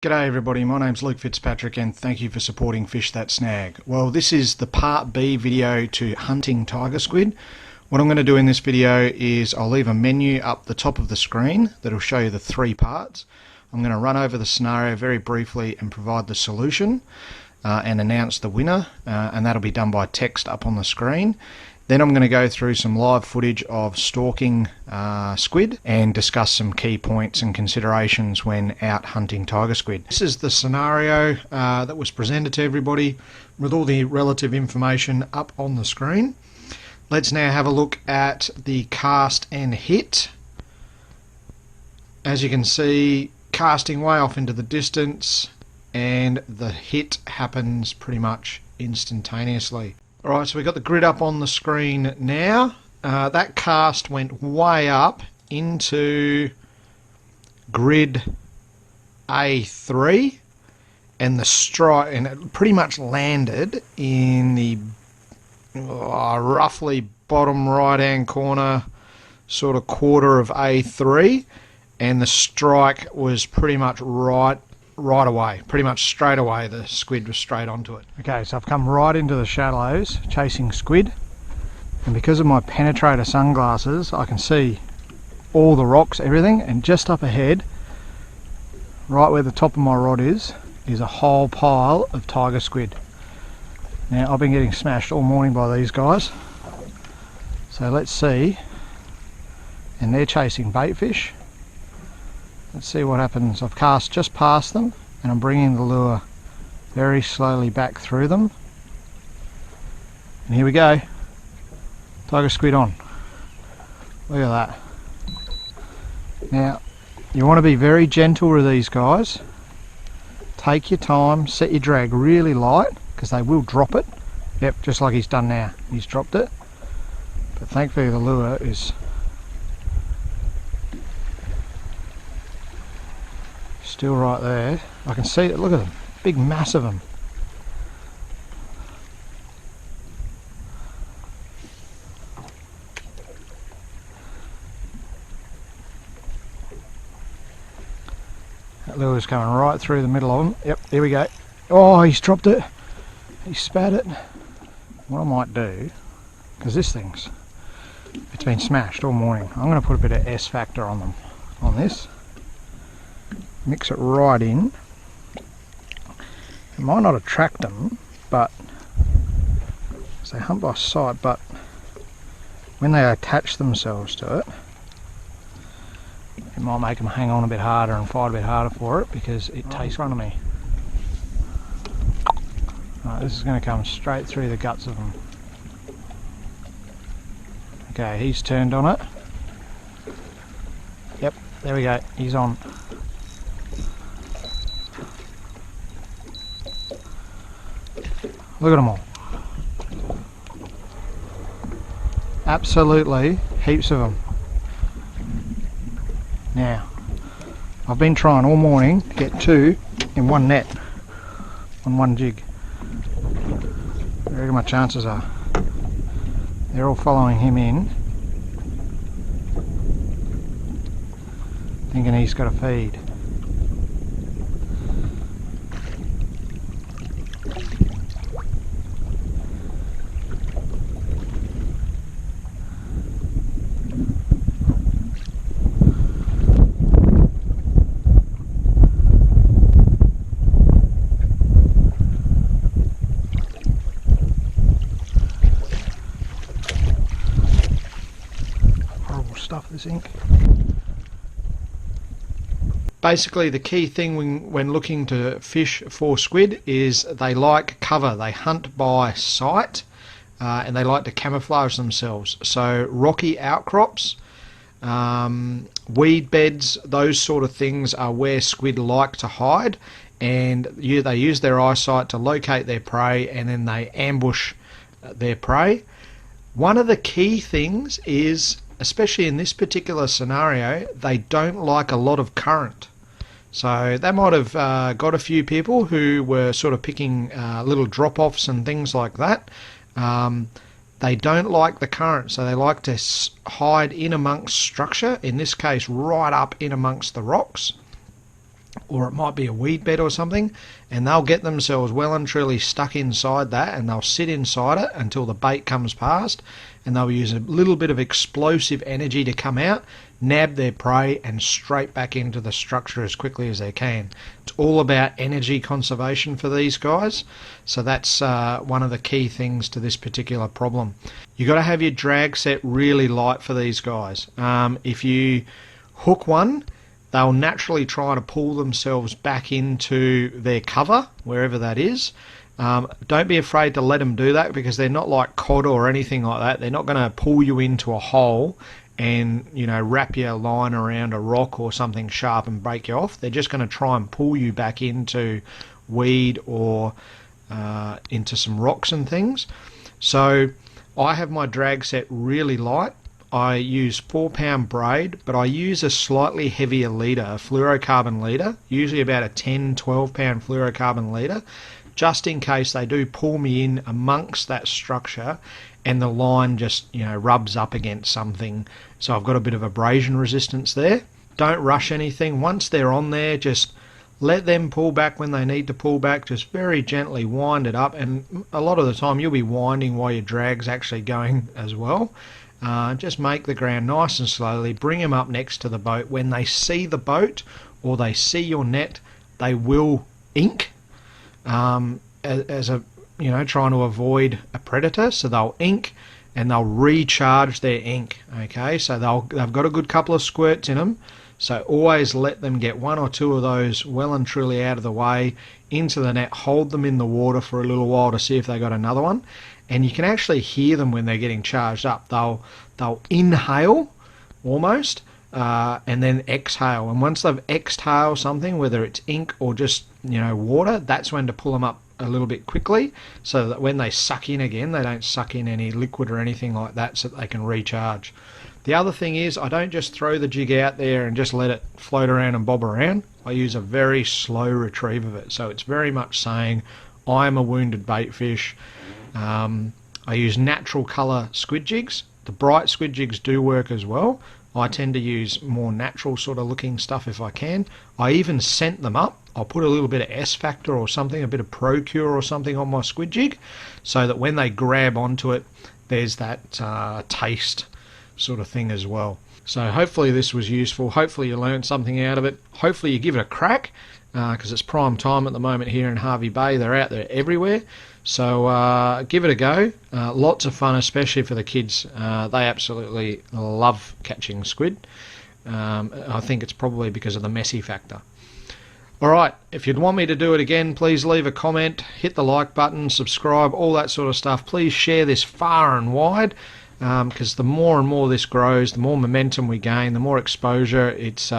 G'day everybody, my name's Luke Fitzpatrick and thank you for supporting Fish That Snag. Well, this is the part B video to hunting tiger squid. What I'm going to do in this video is I'll leave a menu up the top of the screen that'll show you the three parts. I'm going to run over the scenario very briefly and provide the solution and announce the winner, and that'll be done by text up on the screen. Then I'm going to go through some live footage of stalking squid and discuss some key points and considerations when out hunting tiger squid. This is the scenario that was presented to everybody with all the relative information up on the screen. Let's now have a look at the cast and hit. As you can see, casting way off into the distance, and the hit happens pretty much instantaneously. Alright, so we've got the grid up on the screen now. That cast went way up into grid A3, and the strike, and it pretty much landed in the roughly bottom right hand corner, sort of quarter of A3, and the strike was pretty much right away, pretty much straight away. The squid was straight onto it. Okay, so I've come right into the shallows chasing squid, and because of my penetrator sunglasses I can see all the rocks, everything, and just up ahead, right where the top of my rod is a whole pile of tiger squid. Now, I've been getting smashed all morning by these guys, so let's see. And they're chasing bait fish. Let's see what happens. I've cast just past them and I'm bringing the lure very slowly back through them. And here we go. Tiger squid on. Look at that. Now, you want to be very gentle with these guys. Take your time, set your drag really light because they will drop it. Yep, just like he's done now. He's dropped it. But thankfully the lure is still right there. I can see it, look at them, big mass of them. That lure's coming right through the middle of them. Yep, here we go. Oh, he's dropped it. He spat it. What I might do, because this thing's, it's been smashed all morning, I'm going to put a bit of S factor on them, on this. Mix it right in. It might not attract them, but they hunt by sight, but when they attach themselves to it, it might make them hang on a bit harder and fight a bit harder for it because it tastes in front of me. Right, this is going to come straight through the guts of them. Okay, he's turned on it. Yep, there we go, he's on. Look at them all. Absolutely heaps of them. Now, I've been trying all morning to get two in one net, on one jig. I reckon my chances are. They're all following him in, thinking he's got a feed. Stuff, this ink. Basically the key thing when looking to fish for squid is they like cover. They hunt by sight, and they like to camouflage themselves. So rocky outcrops, weed beds, those sort of things are where squid like to hide, and they use their eyesight to locate their prey, and then they ambush their prey. One of the key things is, especially in this particular scenario, they don't like a lot of current. So that might have got a few people who were sort of picking little drop-offs and things like that. They don't like the current, so they like to hide in amongst structure, in this case right up in amongst the rocks. or it might be a weed bed or something, and they'll get themselves well and truly stuck inside that, and they'll sit inside it until the bait comes past, and they'll use a little bit of explosive energy to come out, nab their prey, and straight back into the structure as quickly as they can. It's all about energy conservation for these guys, so that's one of the key things to this particular problem. You've got to have your drag set really light for these guys. If you hook one, they'll naturally try to pull themselves back into their cover, wherever that is. Don't be afraid to let them do that, because they're not like cod or anything like that. They're not going to pull you into a hole and, you know, wrap your line around a rock or something sharp and break you off. They're just going to try and pull you back into weed or into some rocks and things. So I have my drag set really light. I use 4-pound braid, but I use a slightly heavier leader, a fluorocarbon leader, usually about a 10-12 pound fluorocarbon leader, just in case they do pull me in amongst that structure and the line just, you know, rubs up against something. So I've got a bit of abrasion resistance there. Don't rush anything. Once they're on there, just let them pull back when they need to pull back. Just very gently wind it up, and a lot of the time you'll be winding while your drag's actually going as well. Just make the ground nice and slowly. Bring them up next to the boat. When they see the boat or they see your net, they will ink as a, you know, trying to avoid a predator. So they'll ink and they'll recharge their ink. Okay, so they've got a good couple of squirts in them. So always let them get 1 or 2 of those well and truly out of the way into the net. Hold them in the water for a little while to see if they got another one. And you can actually hear them when they're getting charged up. They'll inhale almost and then exhale. And once they've exhaled something, whether it's ink or just, you know, water, that's when to pull them up a little bit quickly, so that when they suck in again, they don't suck in any liquid or anything like that, so that they can recharge. The other thing is, I don't just throw the jig out there and just let it float around and bob around. I use a very slow retrieve of it. So it's very much saying, I'm a wounded bait fish. I use natural colour squid jigs. The bright squid jigs do work as well. I tend to use more natural sort of looking stuff if I can. I even scent them up. I'll put a little bit of S Factor or something, a bit of Procure or something on my squid jig, so that when they grab onto it, there's that taste sort of thing as well. So hopefully this was useful. Hopefully you learned something out of it. Hopefully you give it a crack, because it's prime time at the moment here in Harvey Bay. They're out there everywhere. So give it a go. Lots of fun, especially for the kids. They absolutely love catching squid. I think it's probably because of the messy factor. Alright, if you'd want me to do it again, please leave a comment, hit the like button, subscribe, all that sort of stuff. Please share this far and wide, because the more and more this grows, the more momentum we gain, the more exposure. It's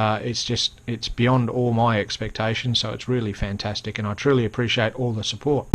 beyond all my expectations, so it's really fantastic, and I truly appreciate all the support.